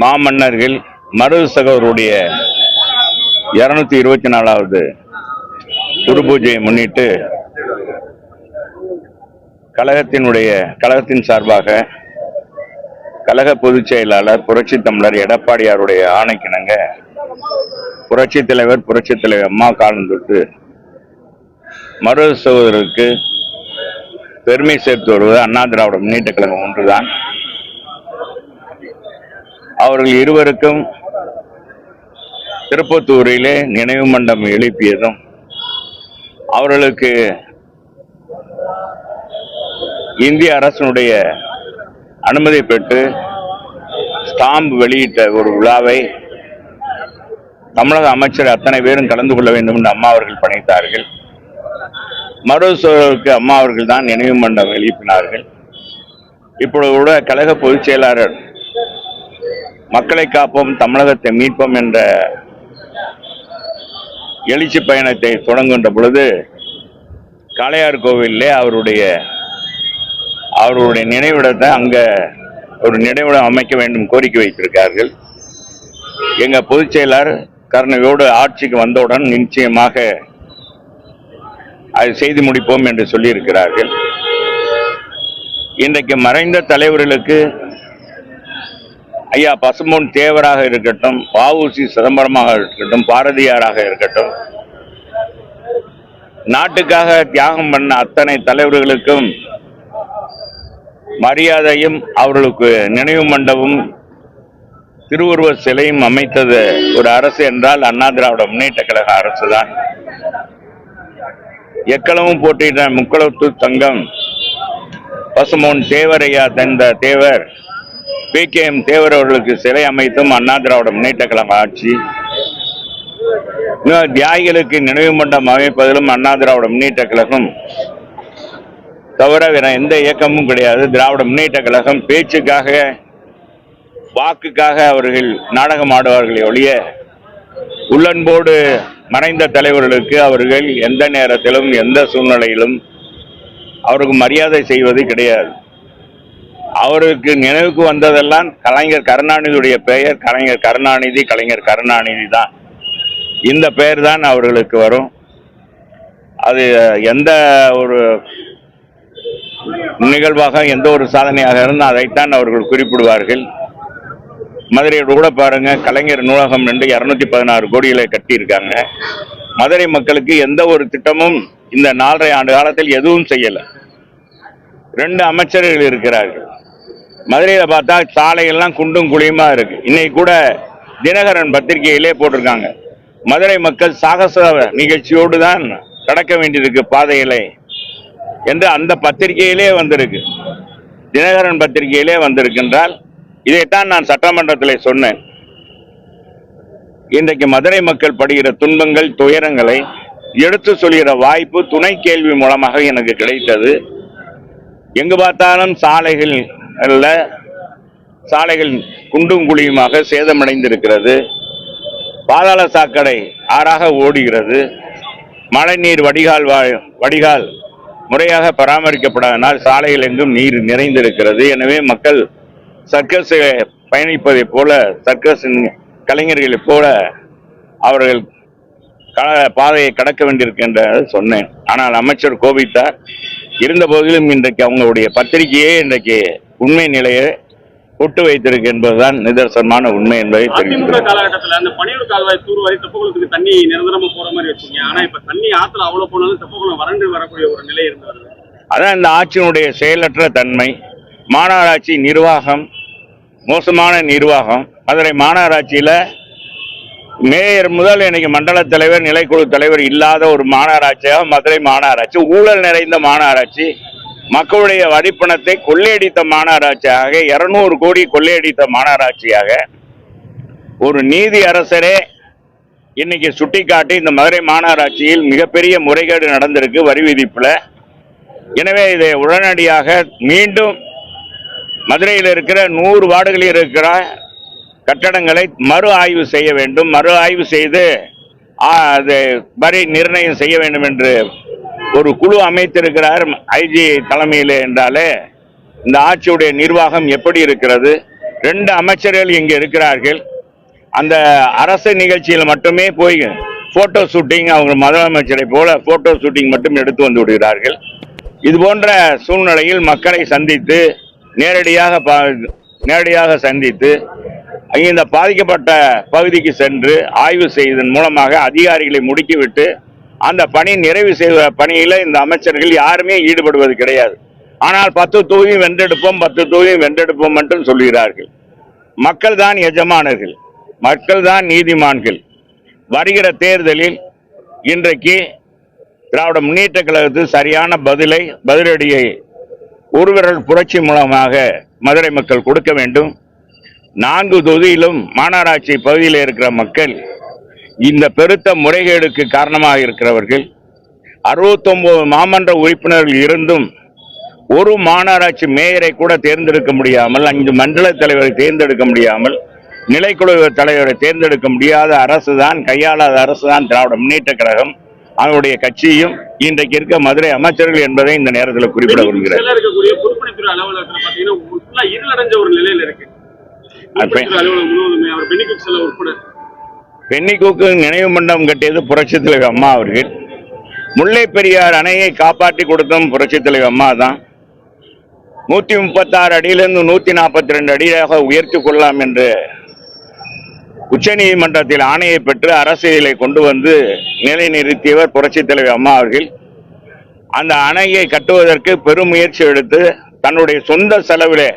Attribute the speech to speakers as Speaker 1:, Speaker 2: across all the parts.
Speaker 1: மாமன்னர்கள் மருது சகோதரருடைய 224வது குரு பூஜையை முன்னிட்டு கழகத்தின் சார்பாக கழக பொதுச் செயலாளர் புரட்சி தமிழர் எடப்பாடியாருடைய ஆணைக்கிணங்க புரட்சி தலைவர் அம்மா காலம் தொட்டு மருது சகோதரருக்கு பெருமை சேர்த்து வருவது அண்ணா திராவிட முன்னேற்ற கழகம் ஒன்றுதான். அவர்கள் இருவருக்கும் திருப்பத்தூரிலே நினைவு மண்டபம் எழுப்பியதும் அவர்களுக்கு இந்திய அரசினுடைய அனுமதி பெற்று ஸ்டாம்ப் வெளியிட்ட ஒரு விழாவை தமிழக அமைச்சர் அத்தனை பேரும் கலந்து கொள்ள வேண்டும் என்று அம்மா அவர்கள் பணித்தார்கள். மருது சகோதரருக்கு அம்மா அவர்கள் தான் நினைவு மண்டபம் எழுப்பினார்கள். இப்பொழுது கூட கழக பொதுச் செயலாளர் மக்களை காப்போம் தமிழகத்தை மீட்போம் என்ற எழுச்சி பயணத்தை தொடங்குகின்ற பொழுது காளையார் கோவிலே அவருடைய நினைவிடத்தை அங்க ஒரு நினைவிடம் அமைக்க வேண்டும் கோரிக்கை வைத்திருக்கார்கள். எங்க பொதுச் செயலாளர் கருணையோடு ஆட்சிக்கு வந்தவுடன் நிச்சயமாக அதை செய்து முடிப்போம் என்று சொல்லியிருக்கிறார்கள். இன்றைக்கு மறைந்த தலைவர்களுக்கு ஐயா பசும்பொன் தேவராக இருக்கட்டும், வ.உ.சி. சிதம்பரமாக இருக்கட்டும், பாரதியாராக இருக்கட்டும், நாட்டுக்காக தியாகம் பண்ண அத்தனை தலைவர்களுக்கும் மரியாதையும் அவர்களுக்கு நினைவு மண்டபம் திருவுருவ சிலையும் அமைத்தது ஒரு அரசு என்றால் அண்ணா திராவிட முன்னேற்ற கழக அரசு தான். எக்களமும் போட்டியிட்ட முக்களத்து தங்கம் பசும்பொன் தேவரையா தந்த தேவர் PKM தேவர் அவர்களுக்கு சிலை அமைத்தும் அண்ணா திராவிட முன்னேற்ற கழக ஆட்சி. தியாகிகளுக்கு நினைவு மண்டபம் அமைப்பதிலும் அண்ணா திராவிட முன்னேற்ற கழகம் தவிர வேற எந்த இயக்கமும் கிடையாது. திராவிட முன்னேற்ற கழகம் பேச்சுக்காக வாக்குக்காக அவர்கள் நாடகம் ஆடுவார்களே ஒழிய உள்ளன்போடு மறைந்த தலைவர்களுக்கு அவர்கள் எந்த நேரத்திலும் எந்த சூழ்நிலையிலும் அவருக்கு மரியாதை செய்வது கிடையாது. அவருக்கு நினைவுக்கு வந்ததெல்லாம் கலைஞர் கருணாநிதியுடைய பெயர் கலைஞர் கருணாநிதி தான். இந்த பெயர் தான் அவர்களுக்கு வரும். அது எந்த ஒரு நிகழ்வாக எந்த ஒரு சாதனையாக இருந்தால் அதைத்தான் அவர்கள் குறிப்பிடுவார்கள். மதுரையோடு கூட பாருங்க, கலைஞர் நூலகம் 216 கோடிகளை கட்டியிருக்காங்க. மதுரை மக்களுக்கு எந்த ஒரு திட்டமும் இந்த 4.5 ஆண்டு காலத்தில் எதுவும் செய்யல. 2 அமைச்சர்கள் இருக்கிறார்கள். மதுரையில பார்த்தா சாலைகள்லாம் குண்டும் குழியுமா இருக்கு. இன்னைக்கு கூட தினகரன் பத்திரிகையிலே போட்டிருக்காங்க, மதுரை மக்கள் சாகச நிகழ்ச்சியோடு தான் கடக்க வேண்டியிருக்கு பாதைகளை என்று அந்த பத்திரிகையிலே வந்திருக்கு, தினகரன் பத்திரிகையிலே வந்திருக்கின்றால். இதைத்தான் நான் சட்டமன்றத்தில் சொன்னேன். இன்றைக்கு மதுரை மக்கள் படுகிற துன்பங்கள் துயரங்களை எடுத்து சொல்கிற வாய்ப்பு துணை கேள்வி மூலமாக எனக்கு கிடைத்தது. எங்கு பார்த்தாலும் சாலைகள் குண்டும் குழியுமாக சேதமடைந்திருக்கிறது. பாதாள சாக்கடை ஆறாக ஓடுகிறது. மழைநீர் வடிகால் முறையாக பராமரிக்கப்படாதனால் சாலைகள் எங்கும் நீர் நிறைந்திருக்கிறது. எனவே மக்கள் சர்க்கஸ் பயணிப்பதை போல, சர்க்கஸ் கலைஞர்களைப் போல அவர்கள் பாதையை கடக்க வேண்டியிருக்கின்ற சொன்னேன். ஆனால் அமைச்சர் கோபித்தார். இருந்த போதிலும் இன்றைக்கு அவங்களுடைய பத்திரிகையே இன்றைக்கு உண்மை நிலையை ஒட்டு வைத்திருக்கு என்பதுதான் நிதர்சனமான உண்மை என்பதை தெரிவிக்கிறேன்.
Speaker 2: காலகட்டத்தில் அந்த பனியூர் கால்வாய் தூர்வாரி தெப்பகுளத்துக்கு தண்ணி நிரந்தரமா போற மாதிரி வச்சுங்க. ஆனா இப்ப தண்ணி ஆத்துல அவ்வளவு போனாலும் தெப்பகுளம் வறண்டு வரக்கூடிய ஒரு நிலை இருந்து வருது.
Speaker 1: அதான் இந்த ஆட்சியினுடைய செயலற்ற தன்மை, மாநகராட்சி நிர்வாகம், மோசமான நிர்வாகம். மதுரை மாநகராட்சியில மேயர் முதல் இன்னைக்கு மண்டல தலைவர், நிலைக்குழு தலைவர் இல்லாத ஒரு மாநகராட்சியாக மதுரை மாநகராட்சி, ஊழல் நிறைந்த மாநகராட்சி, மக்களுடைய வரிப்பணத்தை கொள்ளையடித்த மாநகராட்சியாக, 200 கோடி கொள்ளையடித்த மாநகராட்சியாக ஒரு நீதி அரசரே இன்னைக்கு சுட்டிக்காட்டி இந்த மதுரை மாநகராட்சியில் மிகப்பெரிய முறைகேடு நடந்திருக்கு வரி விதிப்புல. எனவே இதை உடனடியாக மீண்டும் மதுரையில் இருக்கிற 100 வார்டுகளில் இருக்கிற கட்டடங்களை மறு ஆய்வு செய்ய வேண்டும். மறு ஆய்வு செய்து வரி நிர்ணயம் செய்ய வேண்டும் என்று ஒரு குழு அமைத்திருக்கிறார் ஐஜி தலைமையில். என்றாலே இந்த ஆட்சியுடைய நிர்வாகம் எப்படி இருக்கிறது? 2 அமைச்சர்கள் இங்கே இருக்கிறார்கள். அந்த அரசு நிகழ்ச்சியில் மட்டுமே போய் போட்டோ ஷூட்டிங், அவங்க முதலமைச்சரை போல போட்டோ ஷூட்டிங் மட்டும் எடுத்து வந்து விடுகிறார்கள். இது போன்ற சூழ்நிலையில் மக்களை சந்தித்து நேரடியாக சந்தித்து இந்த பாதிக்கப்பட்ட பகுதிக்கு சென்று ஆய்வு செய்வதன் மூலமாக அதிகாரிகளை முடுக்கிவிட்டு அந்த பணி நிறைவு செய்த பணியில இந்த அமைச்சர்கள் யாருமே ஈடுபடுவது கிடையாது. ஆனால் 10 தொகுதி வென்றெடுப்போம் 10 தொகுதி வென்றெடுப்போம் என்றும் சொல்கிறார்கள். மக்கள் தான் எஜமானர்கள், மக்கள் தான் நீதிமான்கள். வருகிற தேர்தலில் இன்றைக்கு திராவிட முன்னேற்ற கழகத்துக்கு சரியான பதிலடியை ஒருவிரல் புரட்சி மூலமாக மதுரை மக்கள் கொடுக்க வேண்டும். 4 தொகுதியிலும் மாநகராட்சி பகுதியில் இருக்கிற மக்கள் இந்த பெருத்த முறைகேடுக்கு காரணமாக இருக்கிறவர்கள். 69 மாமன்ற உறுப்பினர்கள் இருந்தும் ஒரு மாநகராட்சி மேயரை கூட தேர்ந்தெடுக்க முடியாமல், 5 மண்டல தலைவரை தேர்ந்தெடுக்க முடியாமல், நிலைக்குழு தலைவரை தேர்ந்தெடுக்க முடியாத அரசு தான், கையாளாத அரசு தான் திராவிட முன்னேற்ற கழகம், அவருடைய கட்சியும் இன்றைக்கு இருக்க மதுரை அமைச்சர்கள் என்பதை இந்த நேரத்தில் குறிப்பிட விரும்புகிறேன்.
Speaker 2: இருக்கக்கூடிய பொதுப்பணித்துறை அலுவலகத்தில் பாத்தீங்கன்னா இருளடைஞ்ச ஒரு நிலையில இருக்கு.
Speaker 1: பென்னிகூக்கு நினைவு மண்டபம் கட்டியது புரட்சித் தலைவர் அம்மா அவர்கள். முல்லை பெரியார் அணையை காப்பாற்றி கொடுத்தும் புரட்சித் தலைவர் அம்மா தான். 136 அடியிலிருந்து 142 அடியாக உயர்த்தி கொள்ளலாம் என்று உச்ச நீதிமன்றத்தில் ஆணையை பெற்று அரசியலை கொண்டு வந்து நிலைநிறுத்தியவர் புரட்சித் தலைவர் அம்மா அவர்கள். அந்த அணையை கட்டுவதற்கு பெரும் முயற்சி எடுத்து தன்னுடைய சொந்த செலவிலே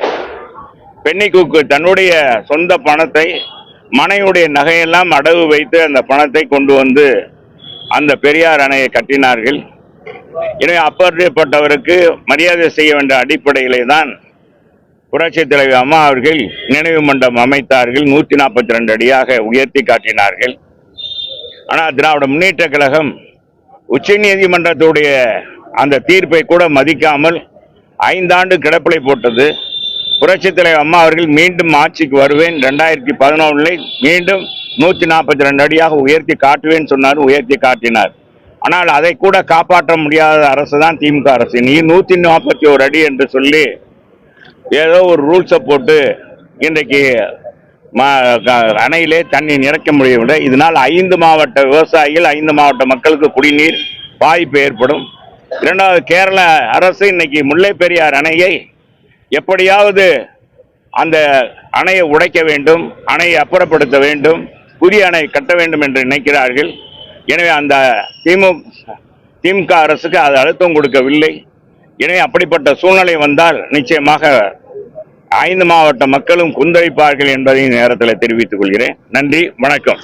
Speaker 1: பென்னிகூக்கு தன்னுடைய சொந்த பணத்தை, மனையுடைய நகையெல்லாம் அடகு வைத்து அந்த பணத்தை கொண்டு வந்து அந்த பெரியார் அணையை கட்டினார்கள். எனவே அப்பேற்பட்டவருக்கு மரியாதை செய்ய வேண்டிய அடிப்படையிலே தான் புரட்சித் தலைவர் அம்மா அவர்கள் நினைவு மண்டபம் அமைத்தார்கள். 142 அடியாக உயர்த்தி காட்டினார்கள். ஆனால் திராவிட முன்னேற்ற கழகம் உச்ச நீதிமன்றத்துடைய அந்த தீர்ப்பை கூட மதிக்காமல் 5 ஆண்டு கிடப்பிலை போட்டது. புரட்சித் தலைவர் அம்மா அவர்கள் மீண்டும் ஆட்சிக்கு வருவேன், 2011 மீண்டும் 142 அடியாக உயர்த்தி காட்டுவேன் சொன்னார், உயர்த்தி காட்டினார். ஆனால் அதை கூட காப்பாற்ற முடியாத அரசு தான் திமுக அரசு. நீ 141 அடி என்று சொல்லி ஏதோ ஒரு ரூல்ஸை போட்டு இன்றைக்கு அணையிலே தண்ணி நிறைக்க முடியவில்லை. இதனால் 5 மாவட்ட விவசாயிகள், 5 மாவட்ட மக்களுக்கு குடிநீர் பாதிப்பு ஏற்படும். 2வது, கேரள அரசு இன்னைக்கு முல்லை பெரியார் அணையை எப்படியாவது அந்த அணையை உடைக்க வேண்டும், அணையை அப்புறப்படுத்த வேண்டும், புதிய அணை கட்ட வேண்டும் என்று நினைக்கிறார்கள். எனவே அந்த திமுக அரசுக்கு அது அழுத்தம் கொடுக்கவில்லை. எனவே அப்படிப்பட்ட சூழ்நிலை வந்தால் நிச்சயமாக 5 மாவட்ட மக்களும் கொந்தளிப்பார்கள் என்பதை நேரத்தில் தெரிவித்துக் கொள்கிறேன். நன்றி, வணக்கம்.